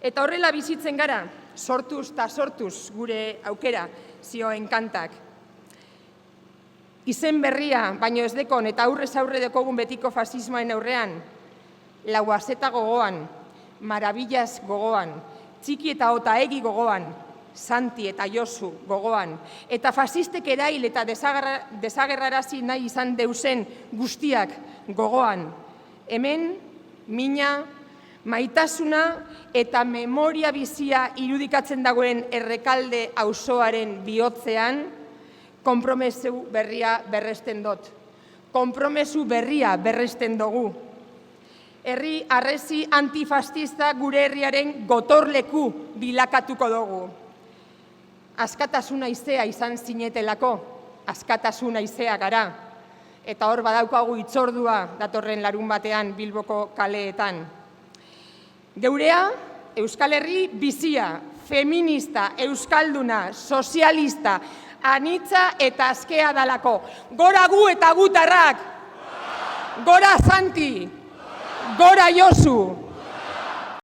Eta horrela bizitzen gara, sortuz eta sortuz gure aukera, zioen kantak. Izen berria, baino ez dekon, eta aurrez aurre dekogun betiko fasismoen aurrean, lauazeta gogoan, marabillaz gogoan, txiki eta otaegi gogoan, Santi eta Josu gogoan, eta fasistek erail eta desagerrarazi nahi izan deusen guztiak gogoan. Hemen, mina, maitasuna eta memoria bizia irudikatzen dagoen Errekalde auzoaren bihotzean, konpromesu berria berresten dut. Konpromesu berria berresten dugu. Herri harresi antifascista gure herriaren gotorleku bilakatuko dugu. Askatasuna izea izan zinetelako, askatasuna izea gara. Eta hor badaukagu hitzordua datorren larun batean Bilboko kaleetan. Geurea, Euskal Herri bizia, feminista, euskalduna, sozialista, anitza eta askea dalako. Gora gu eta gutarrak! Gora Santi! Gora Josu!